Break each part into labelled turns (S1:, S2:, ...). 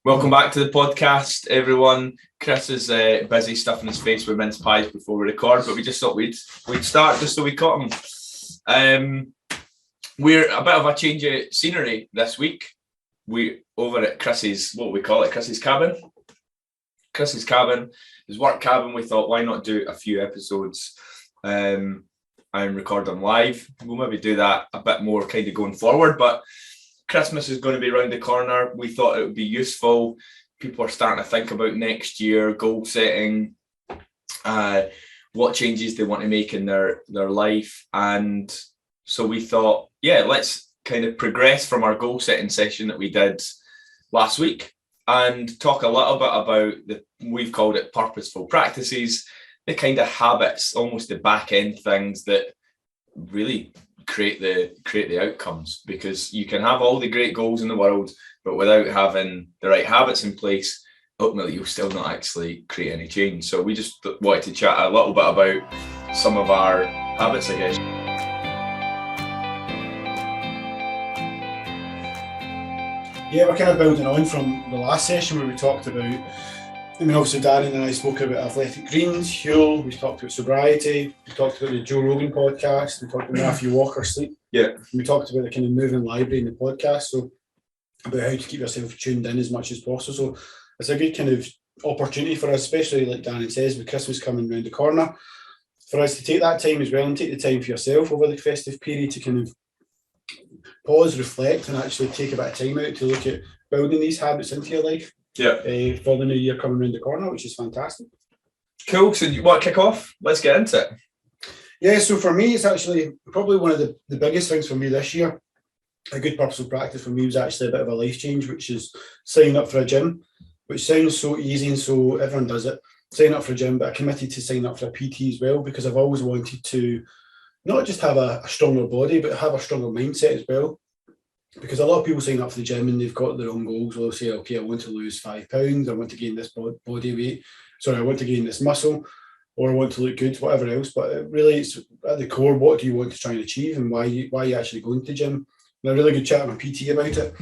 S1: Welcome back to the podcast, everyone. Chris is busy stuffing his face with mince pies before we record, but we just thought we'd start just so we caught him. We're a bit of a change of scenery this week. We over at Chris's, what we call it, Chris's cabin. Chris's cabin, his work cabin. We thought, why not do a few episodes and record them live? We'll maybe do that a bit more kind of going forward, but Christmas is going to be around the corner. We thought it would be useful. People are starting to think about next year, goal setting, what changes they want to make in their life. And so we thought, yeah, let's kind of progress from our goal setting session that we did last week and talk a little bit about we've called it purposeful practices, the kind of habits, almost the back end things that really create the outcomes, because you can have all the great goals in the world, but without having the right habits in place, ultimately you'll still not actually create any change. So we just wanted to chat a little bit about some of our habits, I guess.
S2: Yeah, we're kind of building on from the last session where we talked about, obviously Darren and I spoke about athletic greens, Huel, we talked about sobriety, we talked about the Joe Rogan podcast, we talked about Matthew Walker's sleep.
S1: Yeah.
S2: We talked about the kind of moving library in the podcast, so about how to keep yourself tuned in as much as possible. So it's a good kind of opportunity for us, especially like Darren says, with Christmas coming around the corner, for us to take that time as well and take the time for yourself over the festive period to kind of pause, reflect, and actually take a bit of time out to look at building these habits into your life.
S1: Yeah.
S2: For the new year coming around the corner, which is fantastic.
S1: Cool. So you want to kick off? Let's get into it.
S2: Yeah, so for me, it's actually probably one of the biggest things for me this year. A good purposeful practice for me was actually a bit of a life change, which is signing up for a gym, which sounds so easy and so everyone does it. Sign up for a gym, but I committed to sign up for a PT as well, because I've always wanted to not just have a stronger body, but have a stronger mindset as well. Because a lot of people sign up for the gym and they've got their own goals. They'll say, okay, I want to lose 5 pounds, I want to gain this body weight, I want to gain this muscle, or I want to look good, whatever else. But really, it's at the core, what do you want to try and achieve, and why are you actually going to the gym? And a really good chat with my PT about it.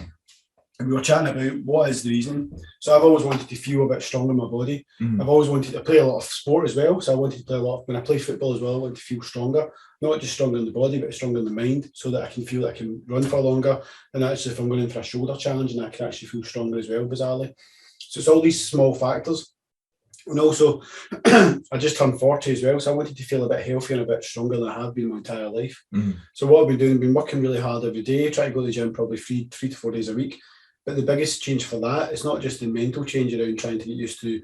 S2: And we were chatting about what is the reason. So I've always wanted to feel a bit stronger in my body. Mm-hmm. I've always wanted to play a lot of sport as well. So I wanted to play a lot when I play football as well, I want to feel stronger, not just stronger in the body, but stronger in the mind, so that I can feel that I can run for longer. And actually, if I'm going in for a shoulder challenge, and I can actually feel stronger as well, bizarrely. So it's all these small factors. And also, I just turned 40 as well, so I wanted to feel a bit healthier and a bit stronger than I have been my entire life. Mm-hmm. So what I've been doing, I've been working really hard every day, trying to go to the gym probably three to 4 days a week. But the biggest change for that is not just the mental change around trying to get used to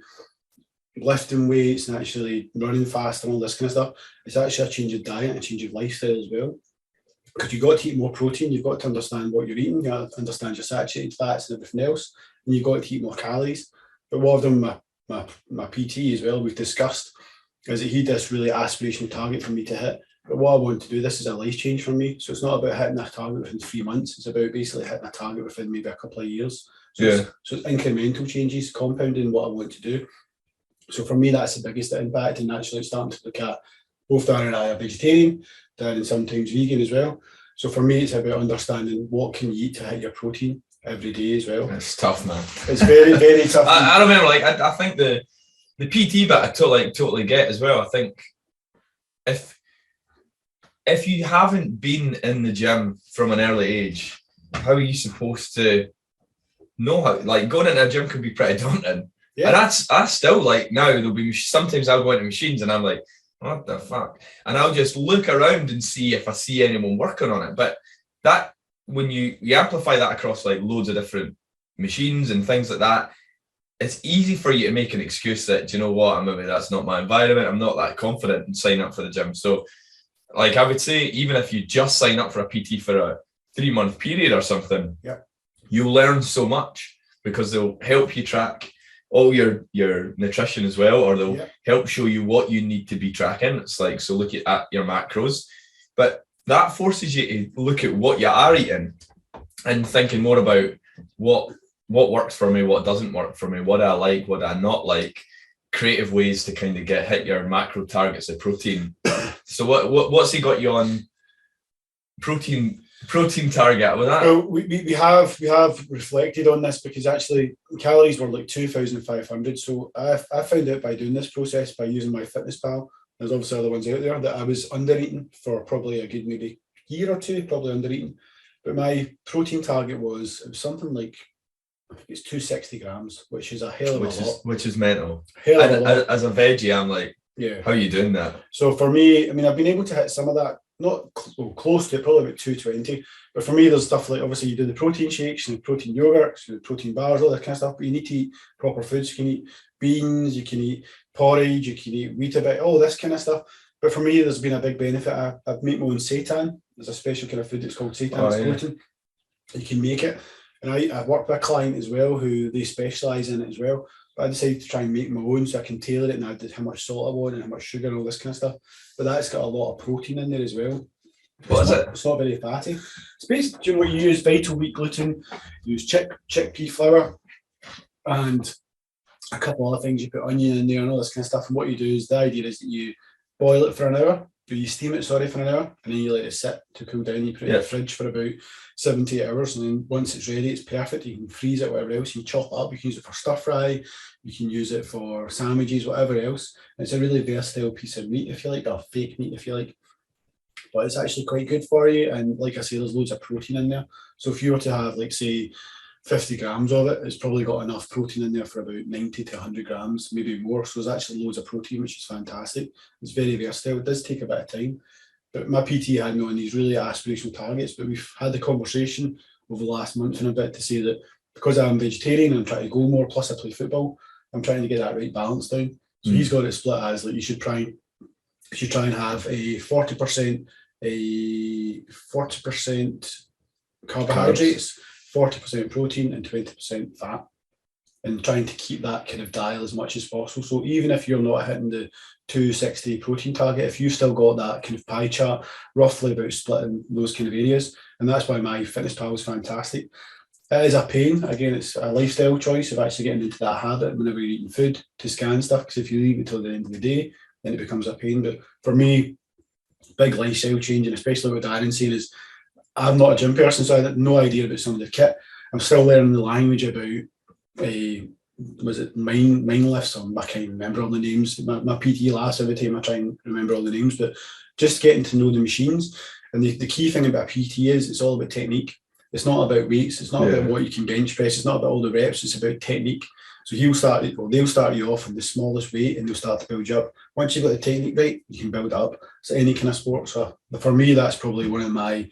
S2: lifting weights and actually running fast and all this kind of stuff. It's actually a change of diet and a change of lifestyle as well. Because you've got to eat more protein, you've got to understand what you're eating, you've got to understand your saturated fats and everything else, and you've got to eat more calories. But what I've done with my PT as well, we've discussed, is that he did this really aspirational target for me to hit. But what I want to do, this is a life change for me. So it's not about hitting a target within 3 months. It's about basically hitting a target within maybe a couple of years. So it's incremental changes, compounding what I want to do. So for me, that's the biggest impact, and actually starting to look at, both Darren and I are vegetarian, Darren sometimes vegan as well. So for me, it's about understanding what can you eat to hit your protein every day as well.
S1: It's tough, man.
S2: It's very, very tough.
S1: I remember, I think the PT bit I totally get as well. I think if you haven't been in the gym from an early age, how are you supposed to know how? Like, going into a gym can be pretty daunting. Yeah. And that's still like, now there'll be sometimes I'll go into machines and I'm like, what the fuck? And I'll just look around and see if I see anyone working on it. But that, when you amplify that across like loads of different machines and things like that, it's easy for you to make an excuse that, do you know what, maybe that's not my environment, I'm not that confident in signing up for the gym. So like, I would say, even if you just sign up for a PT for a 3-month period or something, you'll learn so much, because they'll help you track all your nutrition as well, or they'll help show you what you need to be tracking. It's like, so look at your macros, but that forces you to look at what you are eating and thinking more about what works for me, what doesn't work for me, what I like, what I not like, creative ways to kind of hit your macro targets of protein. So what's he got you on protein protein target with that?
S2: Well, we have reflected on this because actually calories were like 2,500. So I found out by doing this process by using my fitness pal. There's obviously other ones out there that I was under eating for probably a good maybe year or two, probably under eating. But my protein target was something like, I think it's 260 grams, which is a hell of a lot.
S1: Which is mental.
S2: Hell of a lot.
S1: As a veggie, I'm like,
S2: yeah.
S1: How are you doing that?
S2: So for me, I mean, I've been able to hit some of that, not close to it, probably about 220. But for me, there's stuff like, obviously you do the protein shakes and protein yogurts, you do protein bars, all that kind of stuff, but you need to eat proper foods. You can eat beans, you can eat porridge, you can eat Weetabix, all this kind of stuff. But for me, there's been a big benefit. I make my own seitan. There's a special kind of food that's called seitan. It's gluten. You can make it. And I work with a client as well who they specialise in it as well. But I decided to try and make my own so I can tailor it and add how much salt I want and how much sugar and all this kind of stuff. But that's got a lot of protein in there as well.
S1: What is it?
S2: It's not very fatty. It's basically what you use: vital wheat gluten, you use chickpea flour, and a couple other things. You put onion in there and all this kind of stuff. And what you do is, the idea is that you boil it for an hour, or you steam it, for an hour, and then you let it sit to cool down. You put it in the fridge for about 7 to 8 hours, and then once it's ready, it's perfect. You can freeze it, whatever else. You can chop it up. You can use it for stir fry. You can use it for sandwiches, whatever else. And it's a really versatile piece of meat, if you like, or fake meat, if you like. But it's actually quite good for you. And like I say, there's loads of protein in there. So if you were to have, like, say, 50 grams of it, it's probably got enough protein in there for about 90 to 100 grams, maybe more. So there's actually loads of protein, which is fantastic. It's very versatile. It does take a bit of time. But my PT had me on these really aspirational targets. But we've had the conversation over the last month and a bit to say that because I'm vegetarian and I'm trying to go more, plus I play football, I'm trying to get that right balance down. So he's got it split as, like, you should try and have a 40% carbohydrates, 40% protein, and 20% fat, and trying to keep that kind of dial as much as possible. So even if you're not hitting the 260 protein target, if you've still got that kind of pie chart, roughly about splitting those kind of areas, and that's why my fitness pal is fantastic. It is a pain. Again, it's a lifestyle choice of actually getting into that habit whenever you're eating food to scan stuff, because if you leave it till the end of the day, then it becomes a pain. But for me, big lifestyle change, and especially what Darren's saying is, I'm not a gym person, so I had no idea about some of the kit. I'm still learning the language about was it mind lifts? I can't remember all the names. My PT laughs every time I try and remember all the names, but just getting to know the machines. And the key thing about PT is it's all about technique. It's not about weights. It's not about what you can bench press. It's not about all the reps. It's about technique. So they'll start you off on the smallest weight and they'll start to build you up. Once you've got the technique right, you can build up. So any kind of sport. So for me, that's probably one of my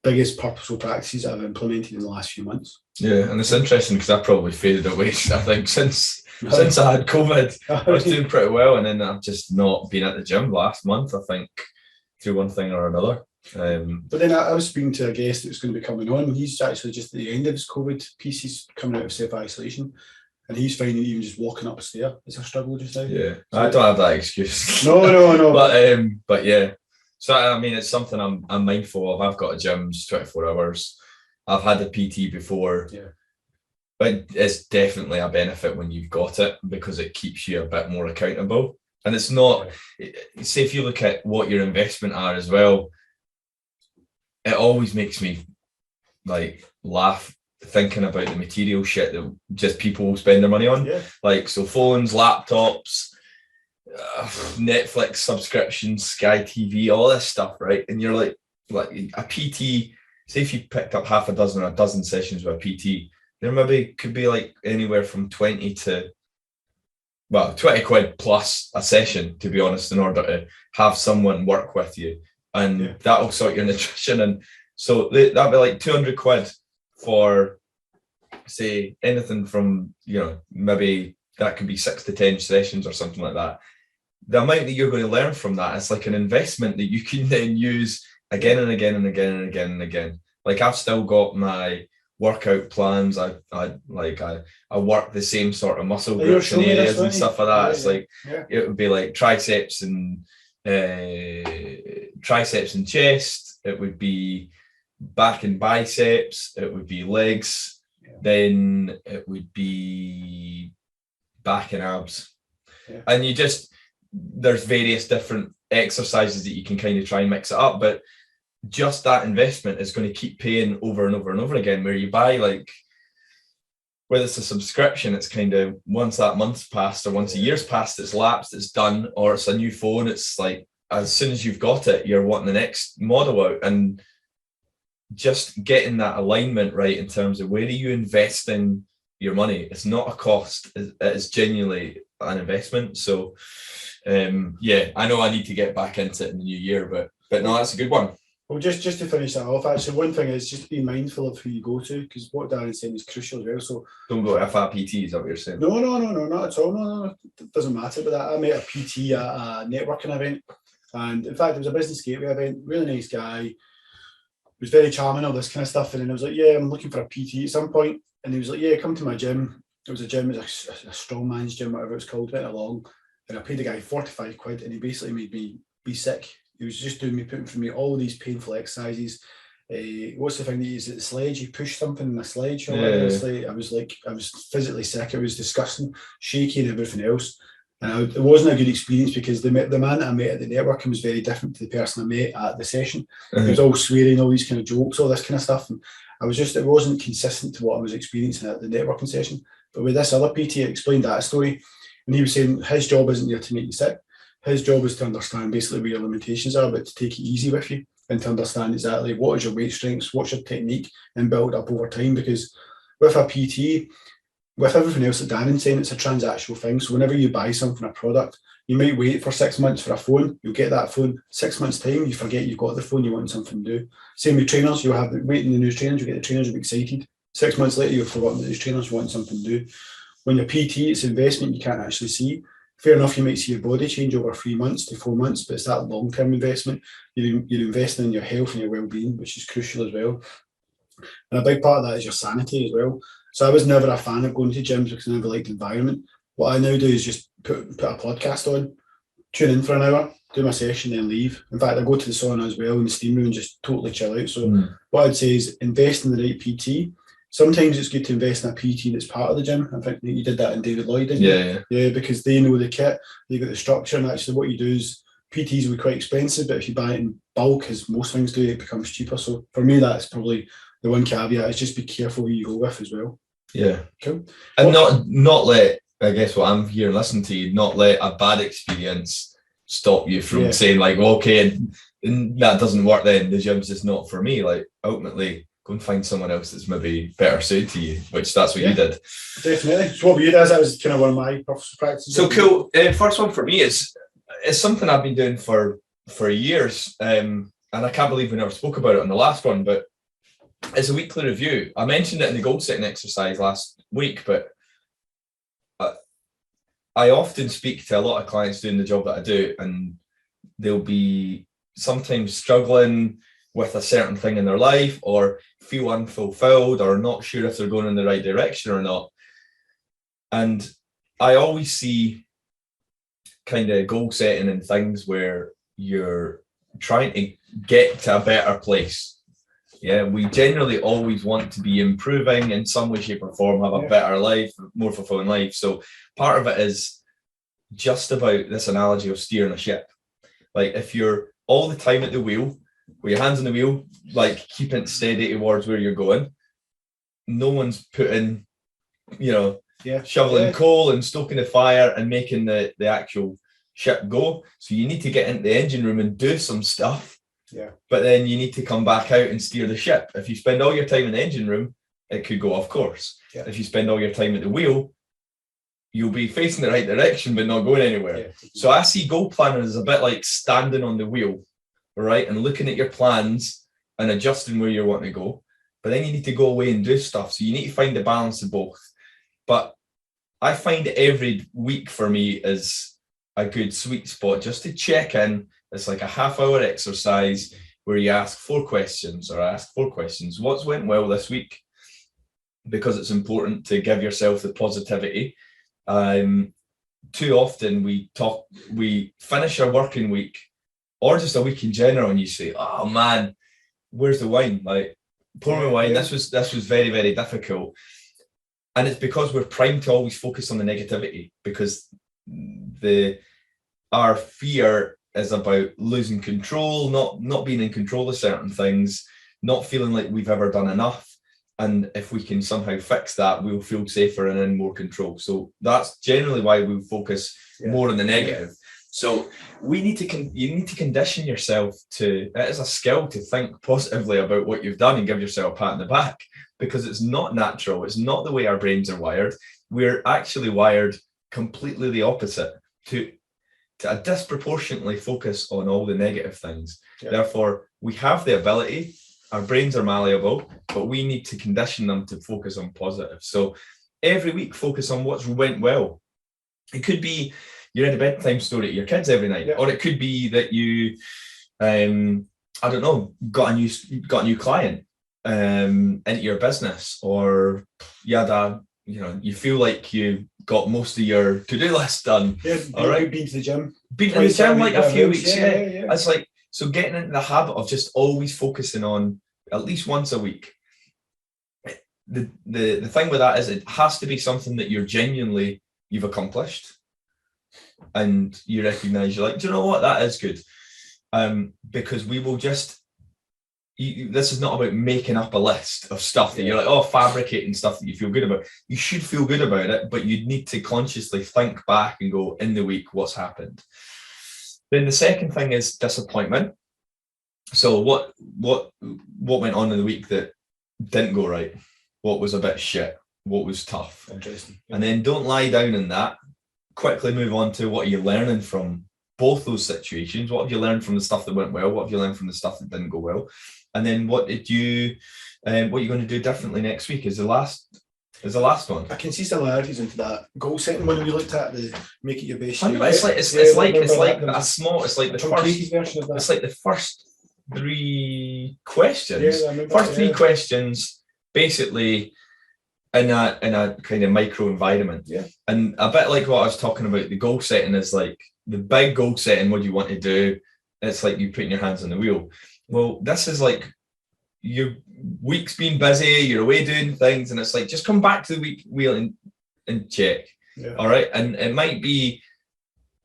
S2: biggest purposeful practices I've implemented in the last few months.
S1: Yeah, and it's interesting because I probably faded away. I think since I had COVID, I was doing pretty well, and then I've just not been at the gym last month, I think, through one thing or another.
S2: But then I was speaking to a guest that was going to be coming on. He's actually just at the end of his COVID piece. He's coming out of self-isolation, and he's finding even just walking up a stair is a struggle just now.
S1: Yeah, so I don't have that excuse.
S2: No.
S1: But yeah. So I mean, it's something I'm mindful of. I've got a gym 24 hours. I've had a PT before, but it's definitely a benefit when you've got it because it keeps you a bit more accountable. And it's not, say if you look at what your investment are as well, it always makes me like laugh thinking about the material shit that just people spend their money on. Yeah. Like, so phones, laptops, Netflix subscriptions, Sky TV, all this stuff, right? And you're like a PT, say if you picked up half a dozen or a dozen sessions with a PT, there maybe could be like anywhere from 20 quid plus a session, to be honest, in order to have someone work with you. And that'll sort your nutrition. And so that'd be like 200 quid for, say, anything from, maybe that could be 6 to 10 sessions or something like that. The amount that you're going to learn from that is like an investment that you can then use again and again and again and again and again. Like, I've still got my workout plans. I work the same sort of muscle groups and areas and stuff like that. It's like it would be like triceps and chest. It would be back and biceps. It would be legs. Then it would be back and abs. And there's various different exercises that you can kind of try and mix it up, but just that investment is going to keep paying over and over and over again, where you buy like, whether it's a subscription, it's kind of once that month's passed or once a year's passed, it's lapsed, it's done, or it's a new phone. It's like, as soon as you've got it, you're wanting the next model out. And just getting that alignment right in terms of where are you investing your money. It's not a cost, it's genuinely an investment. So yeah, I know I need to get back into it in the new year, but no, that's a good one.
S2: Well, just to finish that off, actually, one thing is just be mindful of who you go to, because what Darren's saying is crucial as well. So
S1: don't go to FRPT, is that what you're saying?
S2: No, not at all. No, it doesn't matter about that. I met a PT at a networking event, and in fact, it was a business gateway event. Really nice guy, was very charming, all this kind of stuff. And then I was like, yeah, I'm looking for a PT at some point. And he was like, yeah, come to my gym. It was a gym, it was a strongman's gym, whatever it's called. Went along, and I paid the guy 45 quid, and he basically made me be sick. He was just putting for me all these painful exercises. What's the thing that you use at the sledge? You push something in a sledge. I was physically sick. It was disgusting, shaky and everything else. And it wasn't a good experience because the man that I met at the networking was very different to the person I met at the session. Mm-hmm. He was all swearing, all these kind of jokes, all this kind of stuff. And it wasn't consistent to what I was experiencing at the networking session. But with this other PT, I explained that story. And he was saying his job isn't there to make you sick. His job is to understand basically where your limitations are, but to take it easy with you and to understand exactly what is your weight strengths, what's your technique, and build up over time. Because with a PT, with everything else that Darren's saying, it's a transactional thing. So whenever you buy something, a product, you might wait for 6 months for a phone. You'll get that phone. 6 months' time, you forget you've got the phone, you want something new. Same with trainers, you'll have waiting the new trainers, you get the trainers, you'll be excited. 6 months later, you've forgotten that these trainers, you want something new. When you're PT, it's investment you can't actually see. Fair enough, you might see your body change over 3 months to 4 months, but it's that long-term investment. You're investing in your health and your well-being, which is crucial as well. And a big part of that is your sanity as well. So I was never a fan of going to gyms because I never liked the environment. What I now do is just put a podcast on, tune in for an hour, do my session, then leave. In fact, I go to the sauna as well in the steam room and just totally chill out. So what I'd say is invest in the right PT. Sometimes it's good to invest in a PT that's part of the gym. I think you did that in David Lloyd, didn't you? Yeah, because they know the kit, they got the structure, and actually what you do is PTs will be quite expensive, but if you buy it in bulk, as most things do, it becomes cheaper. So for me, that's probably the one caveat, is just be careful who you go with as well. Yeah. Cool.
S1: And not let, I guess what I'm here and listening to you, not let a bad experience stop you from saying like, well, okay, and that doesn't work then, the gym's just not for me. Like ultimately, go and find someone else that's maybe better suited to you, which that's what you did.
S2: Definitely. So what were you doing? That was kind of one of my purposeful practices.
S1: So cool. First one for me is something I've been doing for years, and I can't believe we never spoke about it on the last one, but it's a weekly review. I mentioned it in the goal setting exercise last week, but I often speak to a lot of clients doing the job that I do, and they'll be sometimes struggling with a certain thing in their life or feel unfulfilled or not sure if they're going in the right direction or not. And I always see kind of goal setting and things where you're trying to get to a better place. Yeah, we generally always want to be improving in some way, shape or form, have a better life, more fulfilling life. So part of it is just about this analogy of steering a ship. Like if you're all the time at the wheel, with your hands on the wheel, like keeping it steady towards where you're going, no one's putting, shoveling coal and stoking the fire and making the actual ship go. So you need to get into the engine room and do some stuff.
S2: Yeah.
S1: But then you need to come back out and steer the ship. If you spend all your time in the engine room, it could go off course. Yeah. If you spend all your time at the wheel, you'll be facing the right direction but not going anywhere. Yeah. So I see goal planning as a bit like standing on the wheel, right, and looking at your plans and adjusting where you want to go. But then you need to go away and do stuff. So you need to find the balance of both. But I find every week for me is a good sweet spot just to check in. It's like a half-hour exercise where you ask 4 questions or ask 4 questions. What's went well this week? Because it's important to give yourself the positivity. Too often we finish our working week or just a week in general and you say, oh man, where's the wine? Like, pour me wine. This was very, very difficult. And it's because we're primed to always focus on the negativity, because our fear is about losing control, not being in control of certain things, not feeling like we've ever done enough. And if we can somehow fix that, we'll feel safer and in more control. So that's generally why we focus more on the negative. So you need to condition yourself to, it is a skill to think positively about what you've done and give yourself a pat on the back, because it's not natural. It's not the way our brains are wired. We're actually wired completely the opposite, to disproportionately focus on all the negative things. Therefore, we have the ability, our brains are malleable, but we need to condition them to focus on positive. So every week, focus on what's went well. It could be you read a bedtime story to your kids every night, or it could be that you, I don't know, got a new client into your business, or you feel like you got most of your to-do list done. All right,
S2: been to the gym.
S1: Been to the gym like a few weeks. It's like, so getting into the habit of just always focusing on at least once a week. The thing with that is it has to be something that you've accomplished, and you recognize, you're like, do you know what, that is good. Because we will just, this is not about making up a list of stuff that you're like, fabricating stuff that you feel good about. You should feel good about it, but you need to consciously think back and go, in the week, what's happened. Then the second thing is disappointment. So what went on in the week that didn't go right? What was a bit shit? What was tough?
S2: Interesting.
S1: And then don't lie down in that. Quickly move on to what you're learning from both those situations. What have you learned from the stuff that went well? What have you learned from the stuff that didn't go well? And then what are you going to do differently next week is the last one.
S2: I can see similarities into that goal setting one we looked at, the make it your best.
S1: It's like a small. It's like the first version of that. It's like the first 3 questions. First 3 questions, basically, in a kind of micro environment. And a bit like what I was talking about, the goal setting is like the big goal setting. What do you want to do? It's like you putting your hands on the wheel. Well, this is like your week's been busy, you're away doing things, and it's like, just come back to the week wheel and check. All right. And it might be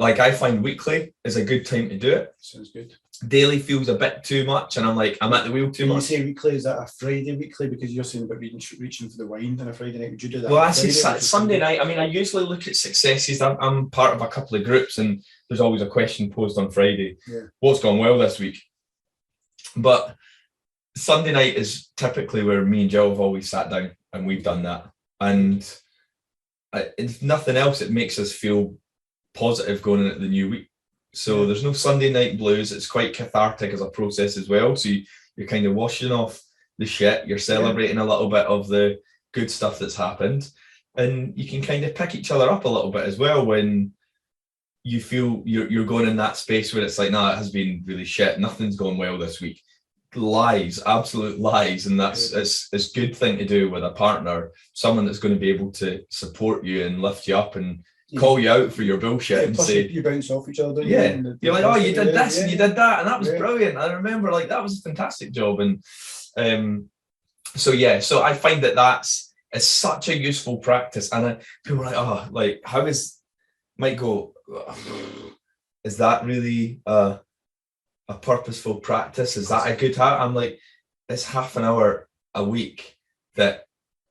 S1: like, I find weekly is a good time to do it.
S2: Sounds good.
S1: Daily feels a bit too much, and I'm like, I'm at the wheel too much.
S2: You say weekly, is that a Friday weekly? Because you're saying about reaching for the wine on a Friday night. Would you do that?
S1: Well, I say Sunday night. I mean, I usually look at successes. I'm part of a couple of groups, and there's always a question posed on Friday. What's gone well this week? But Sunday night is typically where me and Jill have always sat down, and we've done that. And if nothing else, it makes us feel positive going into the new week. So there's no Sunday night blues. It's quite cathartic as a process as well. So you're kind of washing off the shit. You're celebrating a little bit of the good stuff that's happened. And you can kind of pick each other up a little bit as well when you feel you're going in that space where it's like, nah, it has been really shit. Nothing's going well this week. Lies, absolute lies. And it's a good thing to do with a partner, someone that's going to be able to support you and lift you up and call you out for your bullshit and say,
S2: you bounce off each other.
S1: You're like, oh, you did this and you did that, and that was brilliant. I remember, like, that was a fantastic job. And so I find that's such a useful practice. And people are like, oh, like, how might go, is that really a purposeful practice? Is that a good habit? I'm like, it's half an hour a week that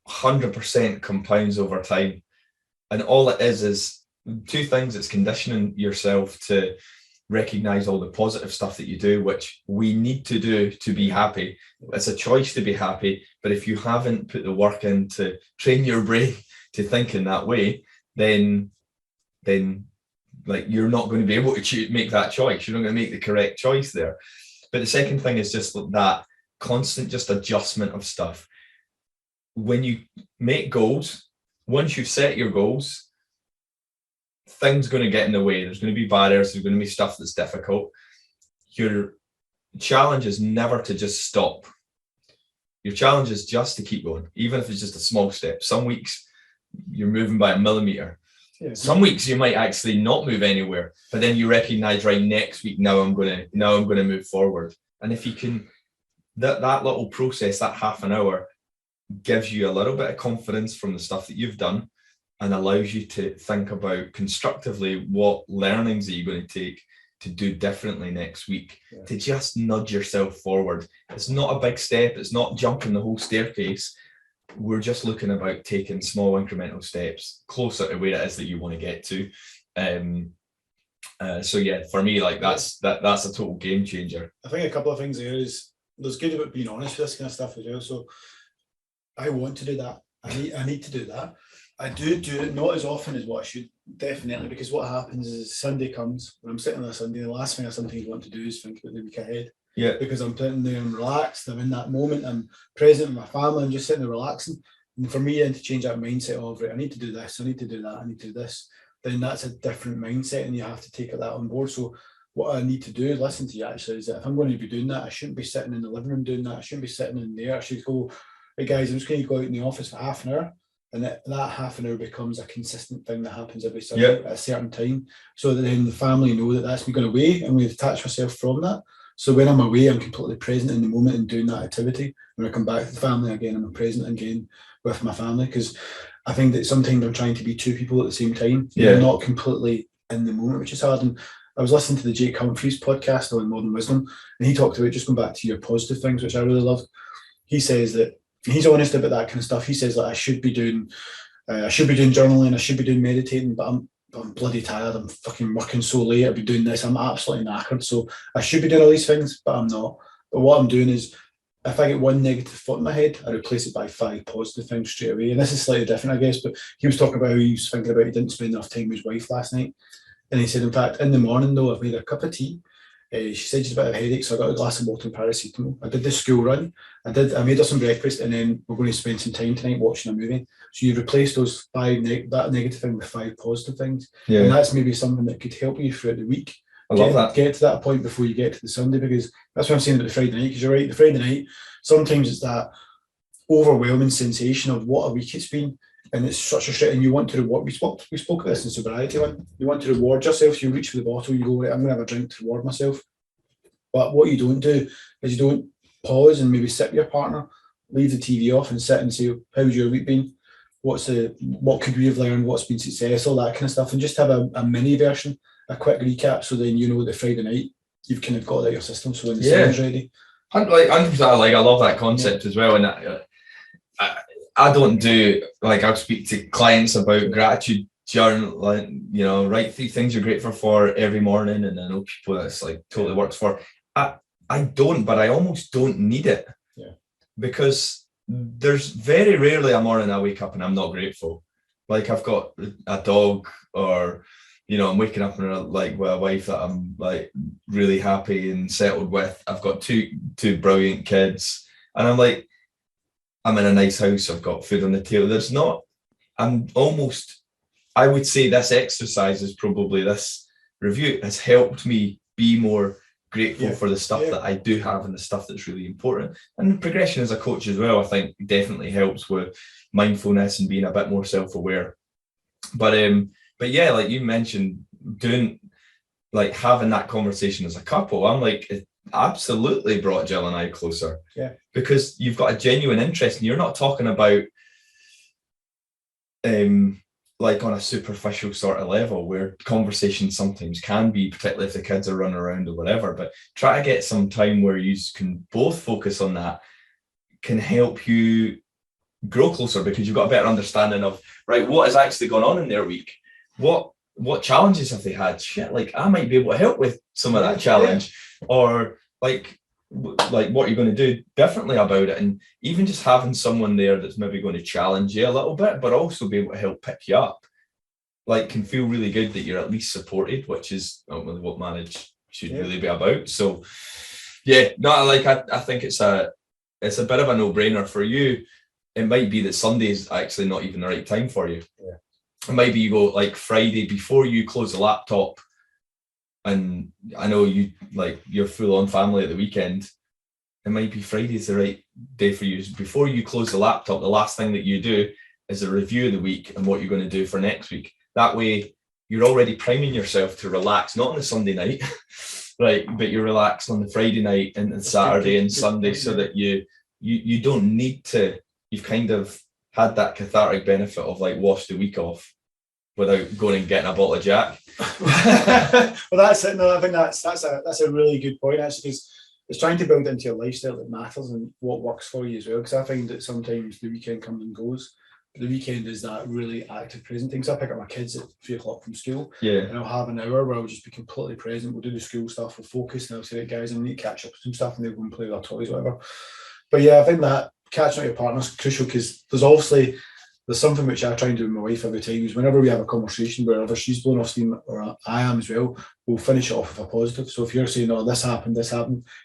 S1: 100% compounds over time. And all it is 2 things. It's conditioning yourself to recognize all the positive stuff that you do, which we need to do to be happy. It's a choice to be happy. But if you haven't put the work in to train your brain to think in that way, then like, you're not going to be able to make that choice. You're not going to make the correct choice there. But the second thing is just that constant just adjustment of stuff. When you make goals, once you've set your goals, things going to get in the way. There's going to be barriers. There's going to be stuff that's difficult. Your challenge is never to just stop. Your challenge is just to keep going, even if it's just a small step. Some weeks you're moving by a millimeter. Some weeks you might actually not move anywhere, but then you recognize, right, next week, now I'm going to move forward. And if you can, that little process, that half an hour, gives you a little bit of confidence from the stuff that you've done and allows you to think about constructively what learnings are you going to take to do differently next week,
S2: Yeah.
S1: to just nudge yourself forward. It's not a big step. It's not jumping the whole staircase. We're just looking about taking small incremental steps closer to where it is that you want to get to. So yeah, for me, like that's a total game changer.
S2: I think a couple of things there is there's good about being honest with this kind of stuff as well. So I want to do that. I need to do that. I do it not as often as what I should, definitely, because what happens is Sunday comes, when I'm sitting on a Sunday, the last thing I sometimes want to do is think about the week ahead.
S1: Yeah.
S2: Because I'm sitting there and relaxed, I'm in that moment, I'm present with my family, I'm just sitting there relaxing. And for me then to change that mindset of, right, I need to do this, I need to do that, I need to do this, then that's a different mindset and you have to take that on board. So what I need to do is listen to you actually, is that if I'm going to be doing that, I shouldn't be sitting in the living room doing that, I shouldn't be sitting in there, I should go, hey guys, I'm just going to go out in the office for half an hour. And that half an hour becomes a consistent thing that happens every Sunday at a certain time. So that then the family know that that's me going away and we detach myself from that. So when I'm away, I'm completely present in the moment and doing that activity. When I come back to the family again, I'm present again with my family. Because I think that sometimes I'm trying to be two people at the same time. You're not completely in the moment, which is hard. And I was listening to the Jake Humphreys podcast on Modern Wisdom, and he talked about, just going back to your positive things, which I really love. He says that he's honest about that kind of stuff. He says that I should be doing journaling, I should be doing meditating, but I'm bloody tired. I'm fucking working so late. I'll be doing this. I'm absolutely knackered. So I should be doing all these things, but I'm not. But what I'm doing is, if I get one negative thought in my head, I replace it by 5 positive things straight away. And this is slightly different, I guess. But he was talking about how he was thinking about he didn't spend enough time with his wife last night. And he said, in fact, in the morning though, I've made a cup of tea. She said she's a bit of a headache, so I got a glass of water and paracetamol. I did the school run. I made her some breakfast, and then we're going to spend some time tonight watching a movie. So you replace those 5 that negative thing with 5 positive things, and that's maybe something that could help you throughout the week.
S1: I love that.
S2: Get to that point before you get to the Sunday, because that's what I'm saying about the Friday night. Because you're right, the Friday night sometimes it's that overwhelming sensation of what a week it's been. And it's such a shit, and you want to reward. We spoke about this in sobriety one. You want to reward yourself. So you reach for the bottle. You go, right, I'm going to have a drink to reward myself. But what you don't do is you don't pause and maybe sit with your partner, leave the TV off, and sit and say, "How's your week been? What could we have learned? What's been successful? That kind of stuff." And just have a mini version, a quick recap, so then you know the Friday night you've kind of got that out of your system. So when the Sunday's ready,
S1: I love that concept as well, and I don't do, like, I'll speak to clients about gratitude journal, like, you know, write 3 things you're grateful for every morning, and I know people that's like totally works for. I don't, but I almost don't need it, because there's very rarely a morning I wake up and I'm not grateful. Like, I've got a dog, or, you know, I'm waking up and like with a wife that I'm like really happy and settled with. I've got two brilliant kids, and I'm like, I'm in a nice house, I've got food on the table. I would say this exercise is probably, this review has helped me be more grateful for the stuff that I do have and the stuff that's really important. And progression as a coach as well, I think, definitely helps with mindfulness and being a bit more self-aware. But yeah, like you mentioned, having that conversation as a couple, I'm like, it absolutely brought Jill and I closer.
S2: Yeah. Because
S1: you've got a genuine interest, and you're not talking about like on a superficial sort of level, where conversations sometimes can be, particularly if the kids are running around or whatever. But try to get some time where you can both focus on that, can help you grow closer, because you've got a better understanding of, right, what is actually going on in their week, what challenges have they had. Shit, like, I might be able to help with some of that challenge, or like what you're going to do differently about it. And even just having someone there that's maybe going to challenge you a little bit, but also be able to help pick you up, like, can feel really good that you're at least supported, which is ultimately what marriage should really be about. So yeah, no, like, I think it's a bit of a no-brainer for you. It might be that Sunday is actually not even the right time for you. It might be you go like Friday before you close the laptop, and I know you're full on family at the weekend. It might be Friday's the right day for you. Before you close the laptop, the last thing that you do is a review of the week and what you're going to do for next week. That way you're already priming yourself to relax, not on the Sunday night, right? But you're relaxed on the Friday night and the Saturday and Sunday, so that you don't need to, you've kind of had that cathartic benefit of like wash the week off. without going and getting a bottle of Jack.
S2: Well, that's it. No, I think that's a really good point, actually, because it's trying to build into your lifestyle that matters and what works for you as well. Because I find that sometimes the weekend comes and goes. But the weekend is that really active present thing. So I pick up my kids at 3:00 from school, and I'll have an hour where I'll just be completely present. We'll do the school stuff, we'll focus, and I'll say, right, guys, I need to catch up with some stuff, and they'll go and play with their toys, whatever. But yeah, I think that catching up with your partner is crucial, because there's something which I try and do with my wife every time, is whenever we have a conversation, wherever she's blown off steam or I am as well, we'll finish it off with a positive. So if you're saying, oh, this happened,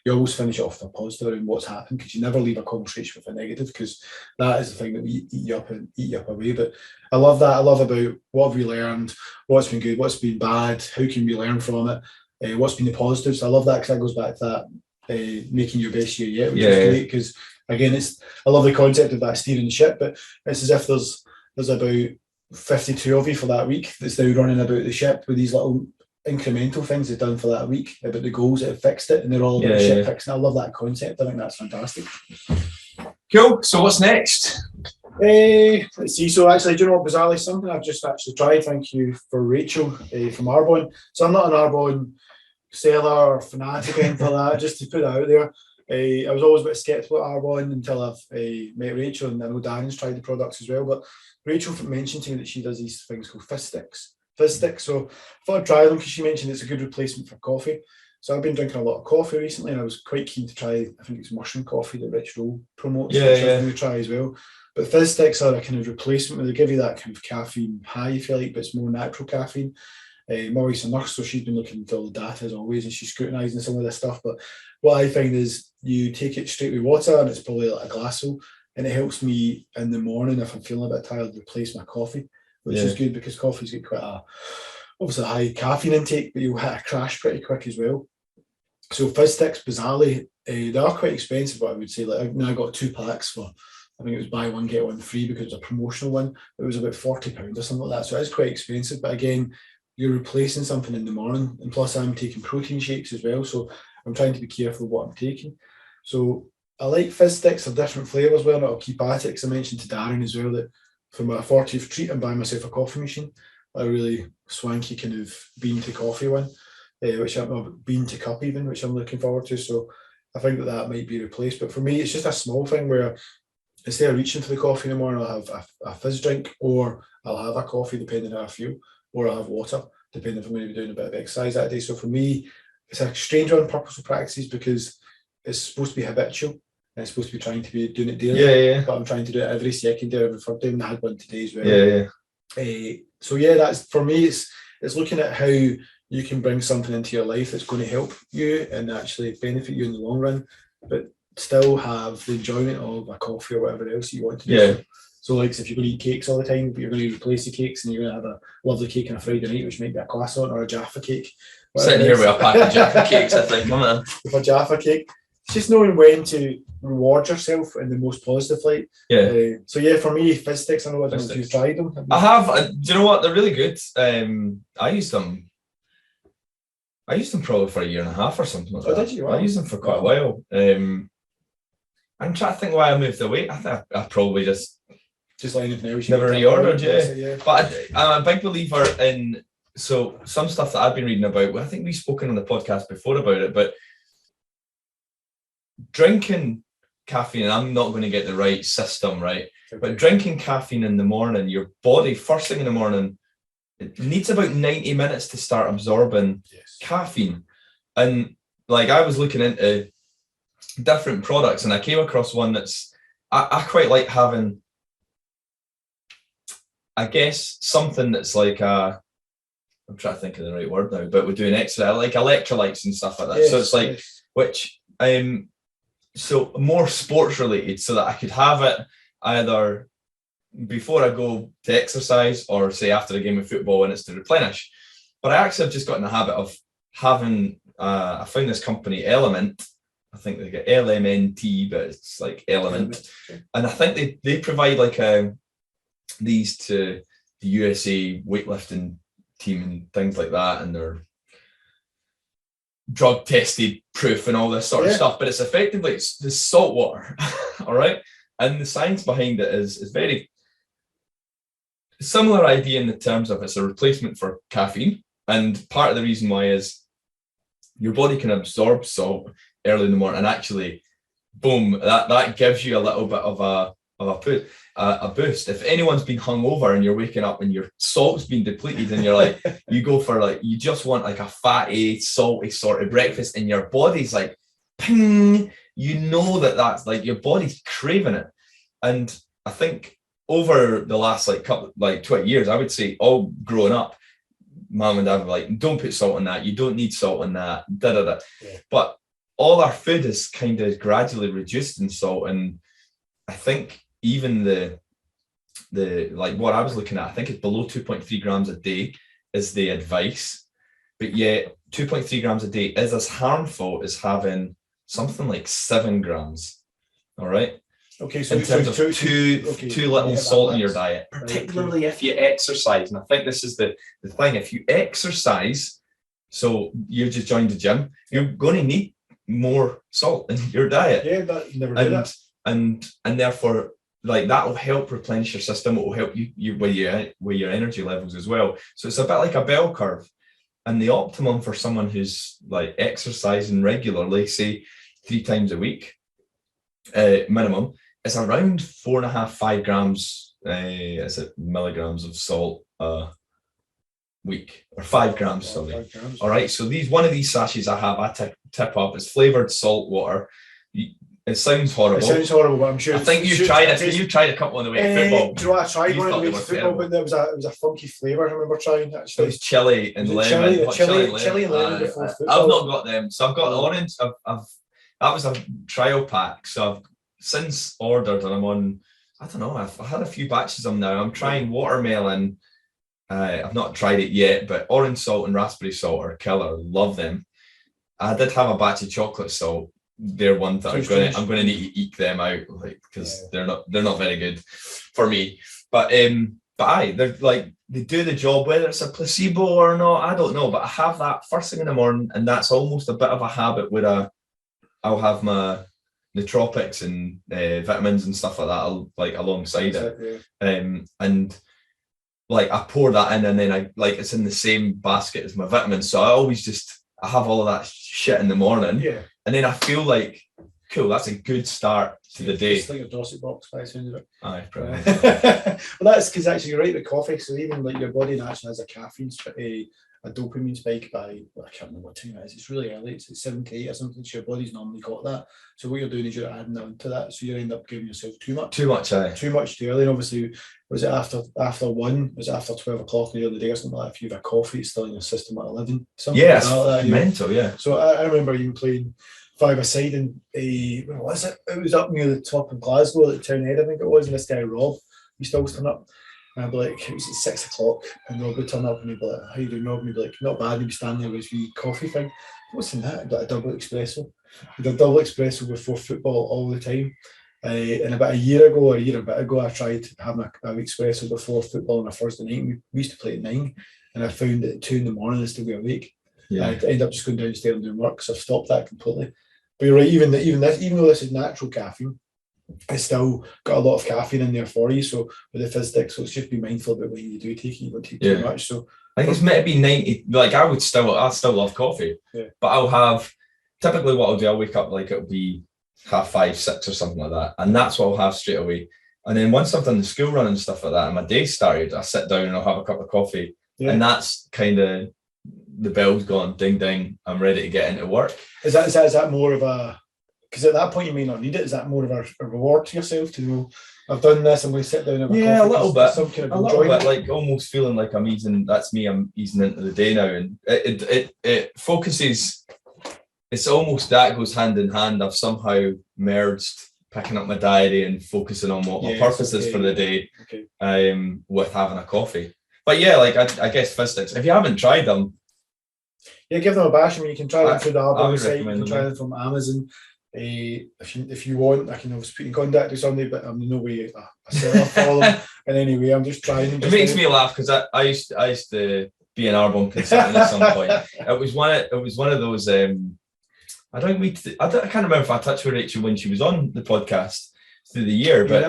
S2: you always finish it off with a positive around what's happened, because you never leave a conversation with a negative, because that is the thing that we eat you up away. But I love that. I love about what have we learned, what's been good, what's been bad, how can we learn from it, what's been the positives. I love that, because that goes back to that making your best year yet, which is great, because again, I love the concept of that steering the ship, but it's as if there's about 52 of you for that week that's now running about the ship with these little incremental things they've done for that week, about the goals that have fixed it, and they're all about the ship fixing. I love that concept. I think that's fantastic.
S1: Cool. So what's next?
S2: Let's see. So actually, do you know what, bizarrely, something I've just actually tried. Thank you for Rachel from Arbonne. So I'm not an Arbonne seller or fanatic or anything like that, just to put it out there. I was always a bit sceptical at Arbonne until I've met Rachel, and I know Darren's tried the products as well. But Rachel mentioned to me that she does these things called fizz sticks. So I thought I'd try them, because she mentioned it's a good replacement for coffee. So I've been drinking a lot of coffee recently, and I was quite keen to try, I think it's mushroom coffee that Rich Roll promotes, which I was going to try as well. But fizz sticks are a kind of replacement where they give you that kind of caffeine high, if you like, but it's more natural caffeine. My wife's a nurse, so she's been looking into all the data as always, and she's scrutinising some of this stuff. But what I find is you take it straight with water, and it's probably like a glassful, and it helps me in the morning, if I'm feeling a bit tired, replace my coffee, which is good, because coffee's got quite obviously a high caffeine intake, but you'll hit a crash pretty quick as well. So fizz sticks, bizarrely, they are quite expensive, but I would say, like, I got 2 packs for, I think it was buy one, get one free, because it was a promotional one. It was about £40 or something like that. So it is quite expensive, but again, you're replacing something in the morning, and plus I'm taking protein shakes as well, so I'm trying to be careful what I'm taking. So I like fizz sticks, they're different flavours. Well, I'll keep at it, because I mentioned to Darren as well that for my 40th treat, I'm buying myself a coffee machine, a really swanky kind of bean to coffee one, which I'm bean to cup even, which I'm looking forward to. So I think that might be replaced. But for me, it's just a small thing where instead of reaching for the coffee in the morning, I'll have a fizz drink, or I'll have a coffee depending on how I feel, or I'll have water depending if I'm going to be doing a bit of exercise that day. So for me, it's a strange one, purposeful practices, because it's supposed to be habitual, and it's supposed to be trying to be doing it daily. But I'm trying to do it every second day, every third day, and I had one today as well. So that's, for me, it's looking at how you can bring something into your life that's going to help you and actually benefit you in the long run, but still have the enjoyment of a coffee or whatever else you want to do. So like, if you're going to eat cakes all the time, but you're going to replace the cakes, and you're going to have a lovely cake on a Friday night, which might be a croissant or a Jaffa cake.
S1: Sitting here with a pack of Jaffa cakes, I think,
S2: with a Jaffa cake. It's just knowing when to reward yourself in the most positive light. So yeah, for me, fizz sticks, I don't know if you've tried them.
S1: I have. Do you know what? They're really good. I used them probably for a year and a half or something like that.
S2: Did you? Wow.
S1: I used them for quite a while. I'm trying to think why I moved away. I think I probably just
S2: like anything else.
S1: Never reordered, But I'm a big believer in, so some stuff that I've been reading about, I think we've spoken on the podcast before about it, but drinking caffeine, and I'm not going to get the right system right, but drinking caffeine in the morning, your body, first thing in the morning, it needs about 90 minutes to start absorbing caffeine. And like, I was looking into different products, and I came across one that's, I quite like having, I guess, something that's like I'm trying to think of the right word now, but we're doing extra, like electrolytes and stuff like that. So it's like, which, so more sports related, so that I could have it either before I go to exercise, or say after a game of football, and it's to replenish. But I actually have just got in the habit of having, I found this company, Element. I think they get LMNT, but it's like Element. And I think they provide like these to the USA weightlifting team and things like that, and they're drug tested proof and all this sort of stuff, but it's effectively, it's the salt water. All right, and the science behind it is very,
S3: similar idea in the terms of it's a replacement for caffeine. And part of the reason why is your body can absorb salt early in the morning, and actually, boom, that gives you a little bit of a boost. If anyone's been hungover and you're waking up and your salt's been depleted, and you're like, you go for like, you just want like a fatty, salty sort of breakfast, and your body's like, ping, you know that's like your body's craving it. And I think over the last like 20 years, I would say all growing up, mom and dad were like, don't put salt in that, you don't need salt in that, Yeah. But all our food is kind of gradually reduced in salt. And I think even the like what I was looking at, I think it's below 2.3 grams a day is the advice. But yet 2.3 grams a day is as harmful as having something like 7 grams. All right.
S2: Okay, so
S3: in terms of too little salt in your diet, particularly if you exercise. And I think this is the thing. If you exercise, so you just joined the gym, you're going to need more salt in your diet.
S2: Yeah, but never do that.
S3: And therefore, like that will help replenish your system. It will help you with your energy levels as well. So it's a bit like a bell curve. And the optimum for someone who's like exercising regularly, say 3 times a week, minimum, is around 4.5-5 grams. Is it milligrams of salt a week, or 5 grams? Sorry. 5 grams. All right. So one of these sachets I tip up is flavored salt water. It sounds horrible.
S2: It sounds horrible, but I'm sure.
S3: I think you've tried it. You tried a couple on the way to football.
S2: Do you know what I tried one on the way to football? But there was a funky flavour I remember trying. Actually,
S3: it was chili and lemon.
S2: Chili and lemon before football.
S3: I've not got them, so I've got the orange. That was a trial pack, so I've since ordered, and I'm on. I don't know. I've had a few batches of them now. I'm trying watermelon. I've not tried it yet, but orange salt and raspberry salt are killer. Love them. I did have a batch of chocolate salt. They're one that I'm going to need to eke them out, like, because they're not very good for me. But they're like, they do the job, whether it's a placebo or not, I don't know. But I have that first thing in the morning, and that's almost a bit of a habit where I'll have my nootropics and vitamins and stuff like that, like alongside it. And like I pour that in, and then I like it's in the same basket as my vitamins. So I have all of that shit in the morning. Yeah. And then I feel like, cool, that's a good start to the day.
S2: It's like a Dorset box by the sound of it.
S3: Aye, probably.
S2: Well, that's because actually you're right with coffee. So even like your body naturally has a caffeine, a dopamine spike by, I can't remember what time it is. It's really early. It's at 7 to 8 or something. So your body's normally got that. So what you're doing is you're adding on to that. So you end up giving yourself too much. Too much too early. And obviously, was it after 1? Was it after 12 o'clock in the other day or something like that? If you have a coffee, it's still in your system at 11. Something
S3: like that, mental, yeah.
S2: So I remember even playing 5-a-side, and where was it? It was up near the top of Glasgow at Townhead, I think it was. And this guy Rob, he still turn up. And I'd be like, it was at 6 o'clock, and Rob would turn up and he'd be like, how you doing, Rob? And he'd be like, not bad. He'd be standing there with his wee coffee thing. What's in that? I'd like a double espresso. I did a double espresso before football all the time. And about a year and a bit ago, I tried having an espresso before football on a Thursday night. We used to play at 9, and I found that at 2 in the morning I'd still be awake. Yeah. I'd end up just going downstairs and doing work, so I've stopped that completely. But you're right, even though this is natural caffeine, it's still got a lot of caffeine in there for you. So with the fizz stick, so it's just be mindful about when you do take it. You don't take too much. So
S3: I think it's meant to be 90. Like I still love coffee, but I'll have typically what I'll do. I'll wake up like it'll be 5:30, 6 or something like that, and that's what I'll have straight away. And then once I've done the school run and stuff like that, and my day started, I sit down and I'll have a cup of coffee, and that's kind of the bell's gone, ding ding. I'm ready to get into work.
S2: Is that more of a? Because at that point you may not need it. Is that more of a reward to yourself to know I've done this? I'm going to sit down and have a coffee.
S3: A little bit. Some kind of a little bit, like almost feeling like I'm easing. That's me. I'm easing into the day now, and it focuses. It's almost that goes hand in hand. I've somehow merged picking up my diary and focusing on what my purpose is for the day, with having a coffee. But yeah, like I guess fizz sticks. If you haven't tried them,
S2: give them a bash. I mean, you can try them through the Arbor site. You can try them from Amazon. If you want, I can always put in contact with somebody, but I'm in no way a seller for them in any way. I'm just trying them.
S3: It makes me laugh because I used to be an Arbonne consultant at some point. It was one of those. I can't remember if I touched with Rachel when she was on the podcast. through the year.
S2: You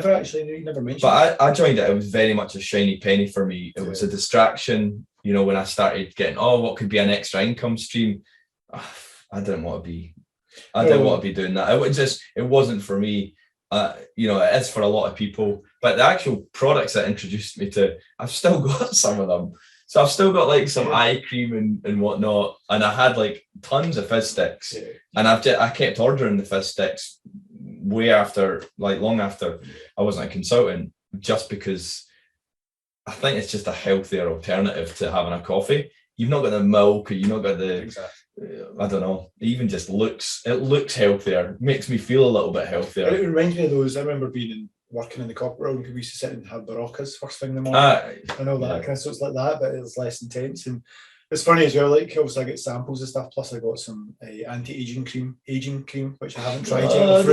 S2: never mentioned.
S3: But I joined it. It was very much a shiny penny for me. It was a distraction. You know, when I started getting, what could be an extra income stream? I didn't want to be. I didn't want to be doing that. It wasn't for me. You know, it is for a lot of people. But the actual products that introduced me to, I've still got some of them. So I've still got like some eye cream and whatnot, and I had like tons of fizz sticks, and I kept ordering the fizz sticks way after, like long after I wasn't a consultant, just because I think it's just a healthier alternative to having a coffee. You've not got the milk, or you've not got the I don't know. It even just looks healthier. It makes me feel a little bit healthier.
S2: It reminds me of those. I remember working in the corporate world, we used to sit and have barocas first thing in the morning. And all that kind of, so it's like that, but it's less intense. And it's funny as well, like obviously I get samples of stuff, plus I got some anti-aging cream, which I haven't tried yet.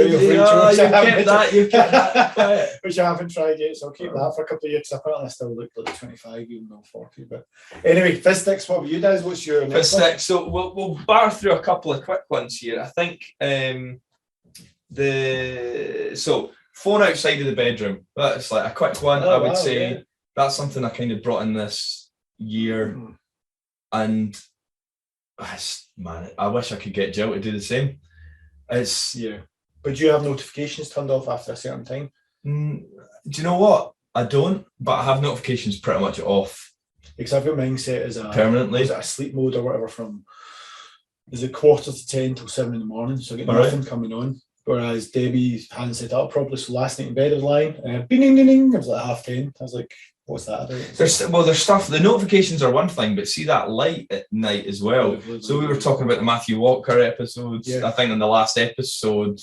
S2: Which I haven't tried yet, so I'll keep that for a couple of years. Apparently I still look like 25, even though 40. But anyway, fizz sticks, what about you guys? What's your
S1: fizz sticks? So we'll bar through a couple of quick ones here. I think phone outside of the bedroom. That's like a quick one. I would say that's something I kind of brought in this year. And man, I wish I could get Jill to do the same.
S2: But do you have notifications turned off after a certain time?
S3: Do you know what? I don't, but I have notifications pretty much off.
S2: Because I've got mine set as
S3: permanently.
S2: Is it a sleep mode or whatever from? Is it 9:45 till 7 in the morning? So I get nothing coming on. Whereas Debbie hadn't set up properly, so last night in bed I was lying, ding ding ding ding. It was like 10:30. I was like, what's that about?
S3: There's stuff. The notifications are one thing, but see that light at night as well. So we were talking about the Matthew Walker episodes. I think in the last episode.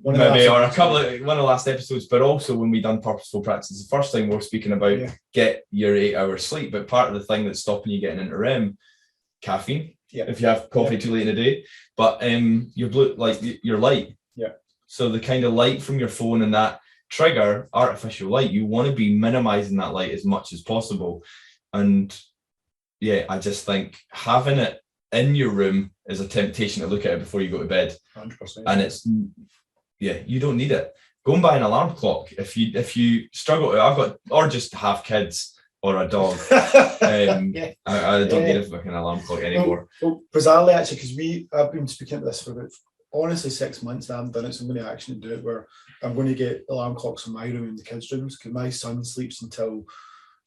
S3: One of the last episodes, but also when we done Purposeful Practice, the first thing we're speaking about, get your 8 hours sleep. But part of the thing that's stopping you getting into REM, caffeine. If you have coffee too late in the day, but your your light. So the kind of light from your phone and that trigger artificial light, you want to be minimizing that light as much as possible. And I just think having it in your room is a temptation to look at it before you go to bed.
S2: 100%.
S3: And it's you don't need it. Go and buy an alarm clock if you struggle to. Or just have kids or a dog. I don't need a fucking alarm clock anymore.
S2: Well, bizarrely, actually, because I've been speaking about this for about, honestly, 6 months. I haven't done it, so I'm going to actually do it where I'm going to get alarm clocks in my room and the kids' rooms, because my son sleeps until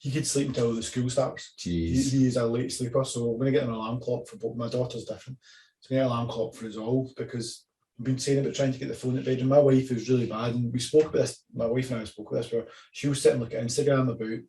S2: the school starts. He is a late sleeper, so I'm going to get an alarm clock for both. My daughter's different. So I'm going to get an alarm clock for us all, because I've been saying about trying to get the phone at bedroom. My wife is really bad, and we spoke about this. My wife and I spoke about this, where she'll sit and look at Instagram about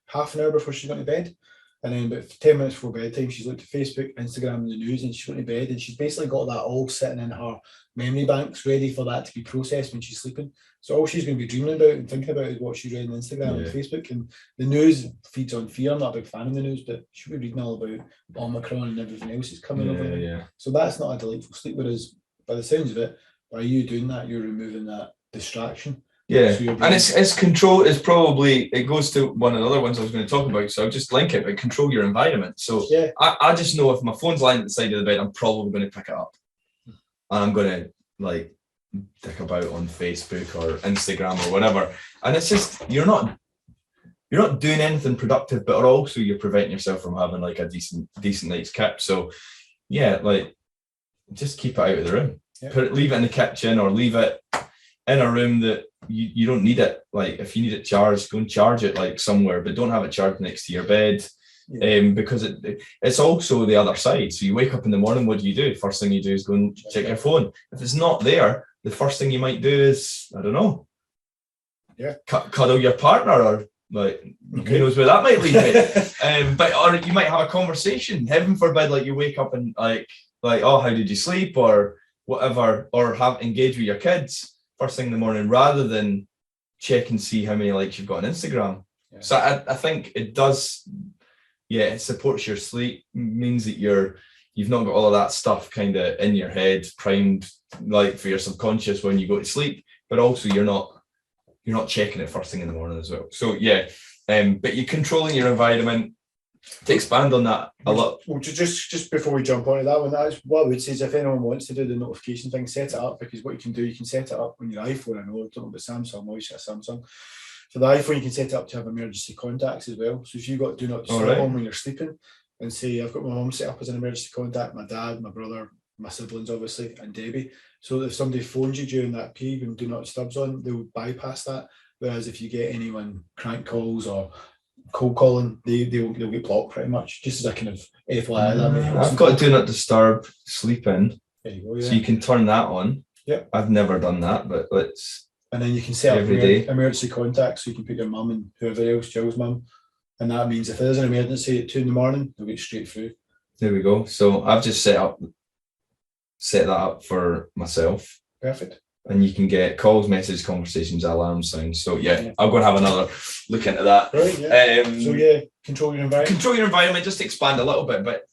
S2: half an hour before she's going to bed, and then about 10 minutes before bedtime she's looked at Facebook, Instagram and the news, and she's going to bed, and she's basically got that all sitting in her memory banks ready for that to be processed when she's sleeping. So all she's going to be dreaming about and thinking about is what she's reading on Instagram and Facebook, and the news feeds on fear. I'm not a big fan of the news, but she'll be reading all about Omicron and everything else that's coming over. So that's not a delightful sleep, whereas by the sounds of it, by you doing that, you're removing that distraction.
S3: And it's control is probably, it goes to one of the other ones I was going to talk about, so I'll just link it, but control your environment. So I just know if my phone's lying at the side of the bed, I'm probably going to pick it up, and I'm going to like dick about on Facebook or Instagram or whatever, and it's just you're not doing anything productive, but also you're preventing yourself from having like a decent night's kip. So just keep it out of the room. Leave it in the kitchen, or leave it in a room that you don't need it. Like if you need it charged, go and charge it like somewhere, but don't have it charged next to your bed. Because it's also the other side. So you wake up in the morning, what do? First thing you do is go and check your phone. If it's not there, the first thing you might do is, I don't know, cuddle your partner, or who knows where that might lead me. Or you might have a conversation. Heaven forbid, like you wake up and like, oh, how did you sleep, or whatever, or engage with your kids first thing in the morning, rather than check and see how many likes you've got on Instagram. So I think it does, it supports your sleep, means that you've not got all of that stuff kind of in your head primed like for your subconscious when you go to sleep, but also you're not checking it first thing in the morning as well. So but you're controlling your environment, To expand on that a lot.
S2: Well, just before we jump onto that one, that's what I would say is if anyone wants to do the notification thing, set it up, because what you can do, you can set it up on your iPhone. I don't know about Samsung, I always say Samsung. For the iPhone, you can set it up to have emergency contacts as well. So if you've got do not disturb on when you're sleeping, and say I've got my mum set up as an emergency contact, my dad, my brother, my siblings obviously, and Debbie. So if somebody phones you during that period and do not disturbs on, they'll bypass that. Whereas if you get anyone crank calls or cold calling, they'll get blocked pretty much. Just as a kind of FYI. That may help.
S3: I've got do not disturb sleeping.
S2: There you go, yeah.
S3: So you can turn that on.
S2: Yep.
S3: I've never done that, but let's.
S2: And then you can set up
S3: every day
S2: emergency contacts, so you can put your mum and whoever else, Jill's mum. And that means if there's an emergency at 2 a.m, they'll get straight through.
S3: There we go. So I've just set that up for myself.
S2: Perfect.
S3: And you can get calls, messages, conversations, alarms, sounds. So yeah, I'm going to have another look into that.
S2: Right, yeah. So yeah, control your environment.
S3: Control your environment, just to expand a little bit, but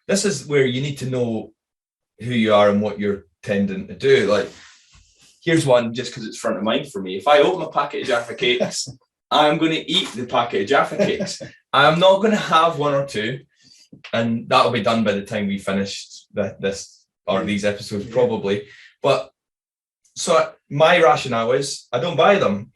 S3: this is where you need to know who you are and what you're tending to do. Like, here's one just because it's front of mind for me. If I open a packet of Jaffa cakes, I'm going to eat the packet of Jaffa cakes. I'm not going to have one or two, and that'll be done by the time we finish this or these episodes probably. But so my rationale is I don't buy them.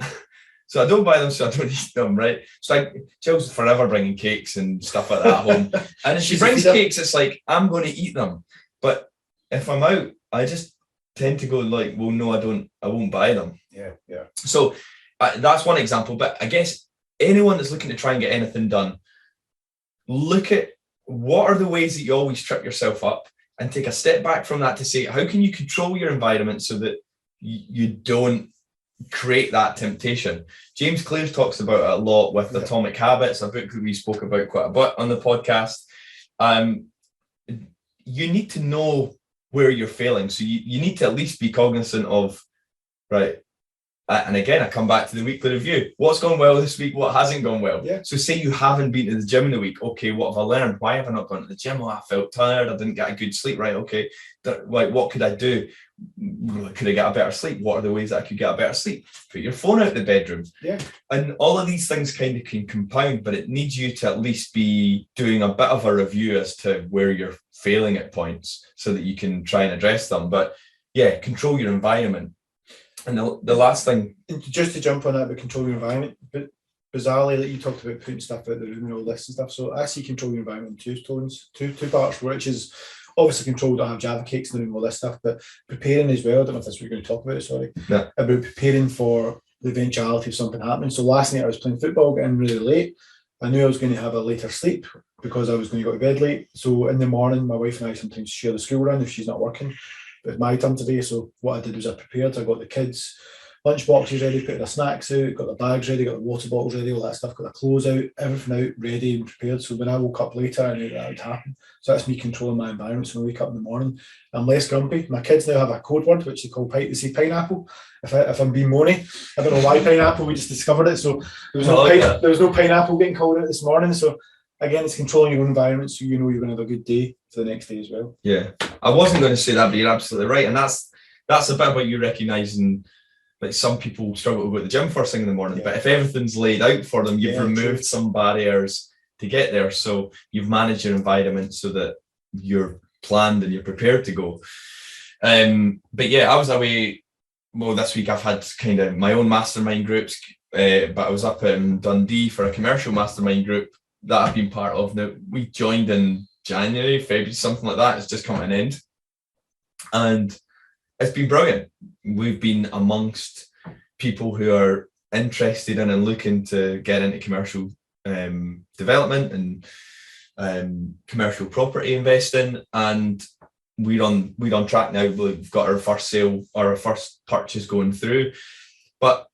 S3: So I don't buy them, so I don't eat them, right? So Jill's forever bringing cakes and stuff like that at home. And if she brings cakes, it's like, I'm going to eat them. But if I'm out, I just tend to go like, well, no, I won't buy them.
S2: Yeah.
S3: So that's one example. But I guess anyone that's looking to try and get anything done, look at what are the ways that you always trip yourself up and take a step back from that to say, how can you control your environment so that you don't create that temptation? James Clear talks about it a lot with Atomic Habits, a book that we spoke about quite a bit on the podcast. You need to know where you're failing. So you need to at least be cognizant of, right, and again, I come back to the weekly review. What's gone well this week? What hasn't gone well? Yeah. So say you haven't been to the gym in a week. Okay, what have I learned? Why have I not gone to the gym? Oh, I felt tired. I didn't get a good sleep. Right, okay. Like, what could I do? Could I get a better sleep? What are the ways that I could get a better sleep? Put your phone out the bedroom.
S2: Yeah.
S3: And all of these things kind of can compound, but it needs you to at least be doing a bit of a review as to where you're failing at points so that you can try and address them. But yeah, control your environment. And the last thing,
S2: just to jump on that, but control your environment. But bizarrely, like you talked about putting stuff out the room and all this and stuff. So I see control your environment in two parts, which is obviously control. Don't have Java cakes in the room, all this stuff, but preparing as well. I don't know if that's what you're going to talk about. Sorry,
S3: yeah.
S2: About preparing for the eventuality of something happening. So last night I was playing football, getting really late. I knew I was going to have a later sleep because I was going to go to bed late. So in the morning, my wife and I sometimes share the school run if she's not working. It's my turn today, so what I did was I prepared. I got the kids' lunch boxes ready, put their snacks out, got the bags ready, got the water bottles ready, all that stuff, got the clothes out, everything out, ready and prepared. So when I woke up later, I knew that would happen. So that's me controlling my environment. So when I wake up in the morning, I'm less grumpy. My kids now have a code word, which they call they say pineapple. If I'm being moany, I don't know why pineapple, we just discovered it. So there was no pineapple getting called out this morning. So again, it's controlling your own environment so you know you're going to have a good day for the next day as well.
S3: Yeah, I wasn't going to say that, but you're absolutely right. And that's a bit about you recognising like some people struggle to go to the gym first thing in the morning, but if everything's laid out for them, you've removed some barriers to get there. So you've managed your environment so that you're planned and you're prepared to go. But yeah, I was away. Well, this week I've had kind of my own mastermind groups, but I was up in Dundee for a commercial mastermind group that I've been part of. Now, we joined in January, February, something like that. It's just come to an end. And it's been brilliant. We've been amongst people who are interested in and looking to get into commercial development and commercial property investing. And we're on track now. We've got our first sale or our first purchase going through. But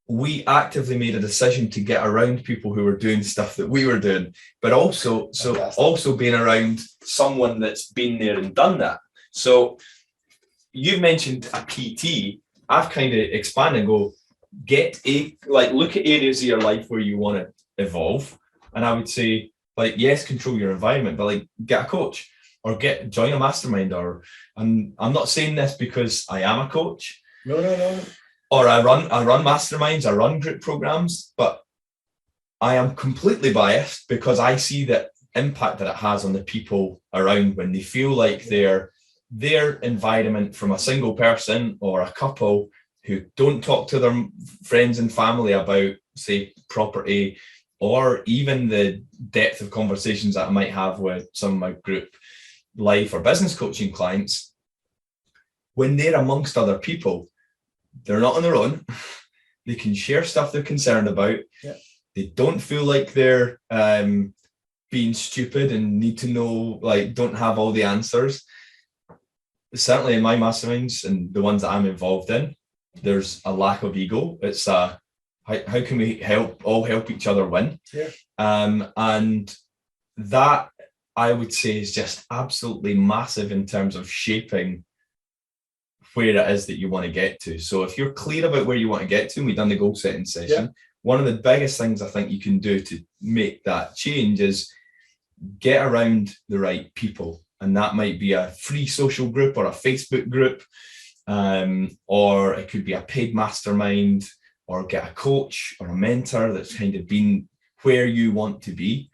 S3: we actively made a decision to get around people who were doing stuff that we were doing, but also being around someone that's been there and done that. So you mentioned a PT. I've kind of expanded and go, look at areas of your life where you want to evolve. And I would say, like, yes, control your environment, but like get a coach or join a mastermind. And I'm not saying this because I am a coach.
S2: No.
S3: Or I run masterminds, I run group programs, but I am completely biased because I see the impact that it has on the people around when they feel like their environment from a single person or a couple who don't talk to their friends and family about, say, property, or even the depth of conversations that I might have with some of my group life or business coaching clients. When they're amongst other people, they're not on their own. They can share stuff they're concerned about.
S2: Yeah.
S3: They don't feel like they're being stupid and need to know, like, don't have all the answers. Certainly in my masterminds and the ones that I'm involved in, there's a lack of ego. It's how can we help each other win?
S2: Yeah.
S3: And that, I would say, is just absolutely massive in terms of shaping where it is that you want to get to. So if you're clear about where you want to get to, and we've done the goal setting session, one of the biggest things I think you can do to make that change is get around the right people. And that might be a free social group or a Facebook group, or it could be a paid mastermind, or get a coach or a mentor that's kind of been where you want to be,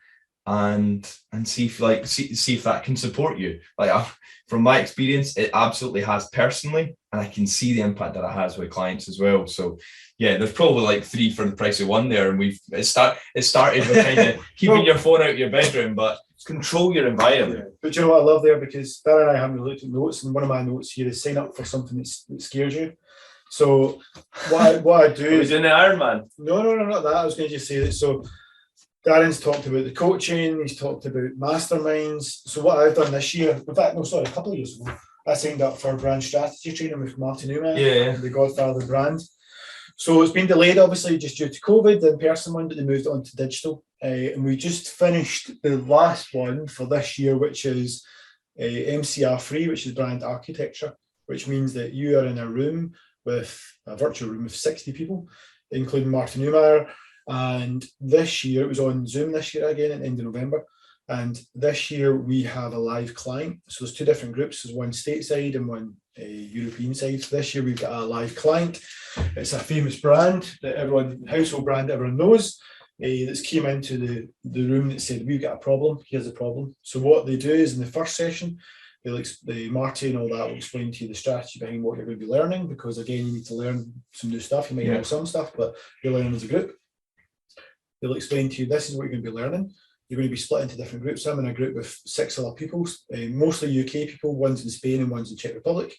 S3: and see if that can support you. Like, from my experience, it absolutely has personally, and I can see the impact that it has with clients as well. So yeah, there's probably like 3 for the price of 1 there, and it started with kind of keeping your phone out of your bedroom, but control your environment.
S2: Yeah. But you know what I love there, because Darren and I haven't looked at notes, and one of my notes here is sign up for something that scares you. So what I do
S1: is doing the Ironman.
S2: No, not that. I was going to just say that. So Darren's talked about the coaching, he's talked about masterminds. So what I've done this year, in fact, a couple of years ago, I signed up for brand strategy training with Martin Newman, the Godfather brand. So it's been delayed, obviously, just due to COVID, the in-person one, but they moved it on to digital. And we just finished the last one for this year, which is MCR free, which is brand architecture, which means that you are in a room with a virtual room of 60 people, including Martin Newmeyer. And this year, it was on Zoom this year again at the end of November. And this year we have a live client. So there's 2 different groups. There's one stateside and one European side. So this year we've got a live client. It's a famous brand that household brand everyone knows, that's came into the room that said, we've got a problem, here's the problem. So what they do is in the first session, the Marty and all that will explain to you the strategy behind what you're going to be learning, because again, you need to learn some new stuff. You might know some stuff, but you're learning as a group. They'll explain to you, this is what you're going to be learning. You're going to be split into different groups. I'm in a group with 6 other people, mostly UK people, one's in Spain and one's in Czech Republic.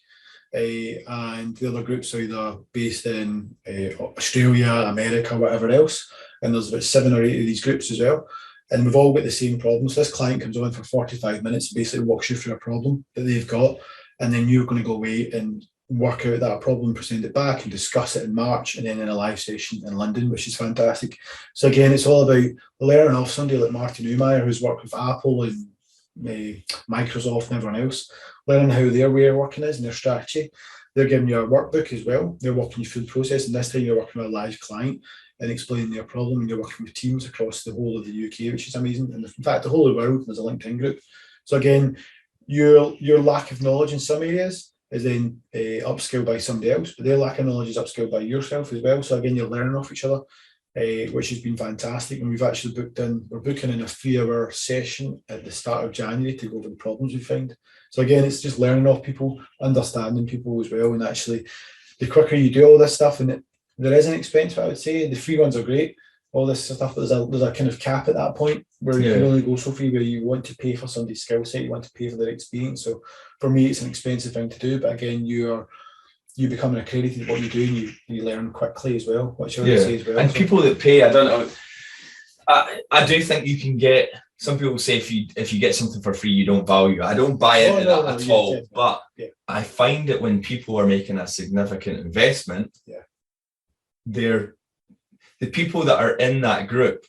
S2: And the other groups are either based in Australia, America, whatever else. And there's about 7 or 8 of these groups as well. And we've all got the same problem. So this client comes on for 45 minutes and basically walks you through a problem that they've got. And then you're going to go away and work out that problem, present it back and discuss it in March, and then in a live session in London, which is fantastic. So again, it's all about learning off somebody like Martin Newmeyer, who's worked with Apple and Microsoft and everyone else, learning how their way of working is and their strategy. They're giving you a workbook as well. They're walking you through the process, and this time you're working with a live client and explaining their problem, and you're working with teams across the whole of the UK, which is amazing. And in fact, the whole of the world, there's a LinkedIn group. So again, your lack of knowledge in some areas is then upskilled by somebody else, but their lack of knowledge is upskilled by yourself as well. So again, you're learning off each other, which has been fantastic. And we've actually we're booking in a 3-hour session at the start of January to go over the problems we find. So again, it's just learning off people, understanding people as well. And actually, the quicker you do all this stuff, and there is an expense, but I would say the free ones are great, all this stuff, but there's a kind of cap at that point where you can only go so free, where you want to pay for somebody's skill set, you want to pay for their experience. So for me, it's an expensive thing to do, but again, you become accredited at what you do, and you learn quickly as well, which I would say as well.
S1: And people that pay, I don't know, I do think you can get, some people say if you get something for free, you don't value it. I don't buy into that at all. But I find that when people are making a significant investment, the people that are in that group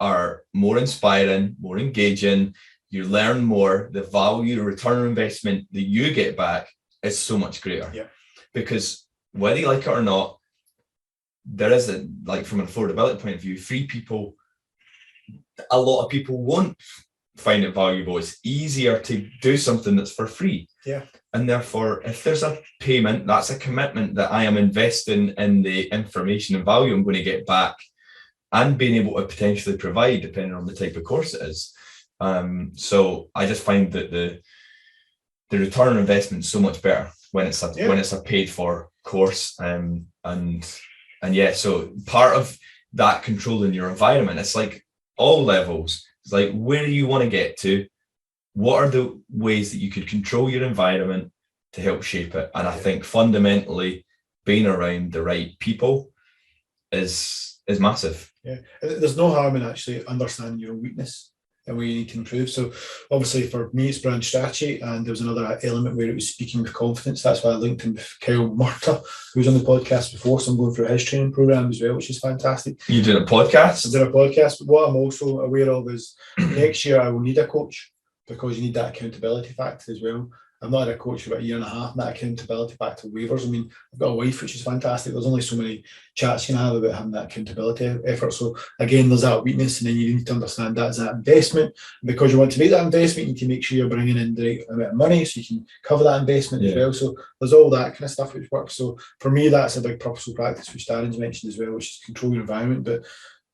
S1: are more inspiring, more engaging. You learn more. The value, the return on investment that you get back is so much greater. Yeah. Because whether you like it or not, there is from an affordability point of view, free people, a lot of people won't find it valuable. It's easier to do something that's for free. Yeah. And therefore, if there's a payment, that's a commitment that I am investing in the information and value I'm going to get back.
S3: and being able to potentially provide depending on the type of course it is. So I just find that the return on investment is so much better when it's a paid for course. And yeah, so part of that controlling your environment, it's like all levels. It's like, where do you want to get to? What are the ways that you could control your environment to help shape it? And I think fundamentally being around the right people is massive.
S2: Yeah, there's no harm in actually understanding your own weakness and where you need to improve. So obviously for me, it's brand strategy, and there was another element where it was speaking with confidence. That's why I linked in with Kyle Murta, who was on the podcast before. So I'm going through his training program as well, which is fantastic.
S3: You did a podcast?
S2: I did a podcast, but what I'm also aware of is next year I will need a coach, because you need that accountability factor as well. I've not had a coach for about a year and a half, and that accountability factor wavers. I mean, I've got a wife, which is fantastic. There's only so many chats you can have about having that accountability effort. So again, there's that weakness, and then you need to understand that as that investment. And because you want to make that investment, you need to make sure you're bringing in the right amount of money so you can cover that investment as well. So there's all that kind of stuff which works. So for me, that's a big purposeful practice, which Darren's mentioned as well, which is control your environment, but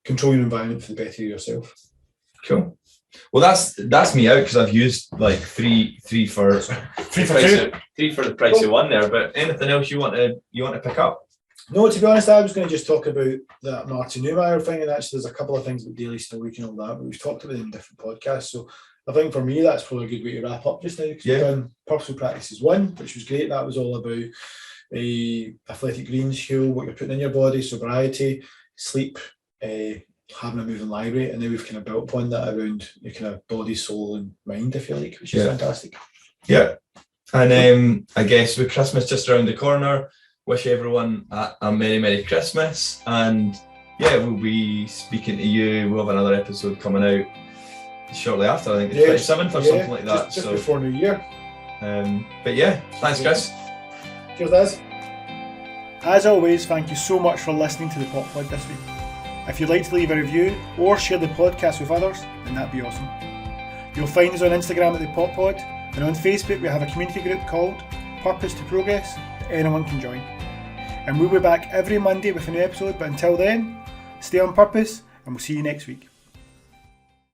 S2: control your environment for the better of yourself.
S3: Cool. Well, that's me out, because I've used like three for the price of one there. But anything else you want to pick up?
S2: No, to be honest, I was going to just talk about that Martin Neumeyer thing, and actually there's a couple of things about daily stoic and all that, but we've talked about it in different podcasts. So I think for me, that's probably a good way to wrap up just now, because we've done Purposeful Practices 1, which was great. That was all about a athletic greens fuel, what you're putting in your body, sobriety, sleep, having a moving library, and then we've kind of built upon that around your kind of body, soul and mind, if you like, which is fantastic.
S3: Yeah. And I guess with Christmas just around the corner, wish everyone a Merry Christmas. And yeah, we'll be speaking to you. We'll have another episode coming out shortly after. I think it's 27th or something like that.
S2: Just before New Year.
S3: But yeah, thanks, Chris.
S2: Cheers, Daz. As always, thank you so much for listening to the Pop Pod this week. If you'd like to leave a review or share the podcast with others, then that'd be awesome. You'll find us on Instagram at the Pop Pod, and on Facebook we have a community group called Purpose to Progress that anyone can join. And we'll be back every Monday with a new episode, but until then, stay on purpose, and we'll see you next week.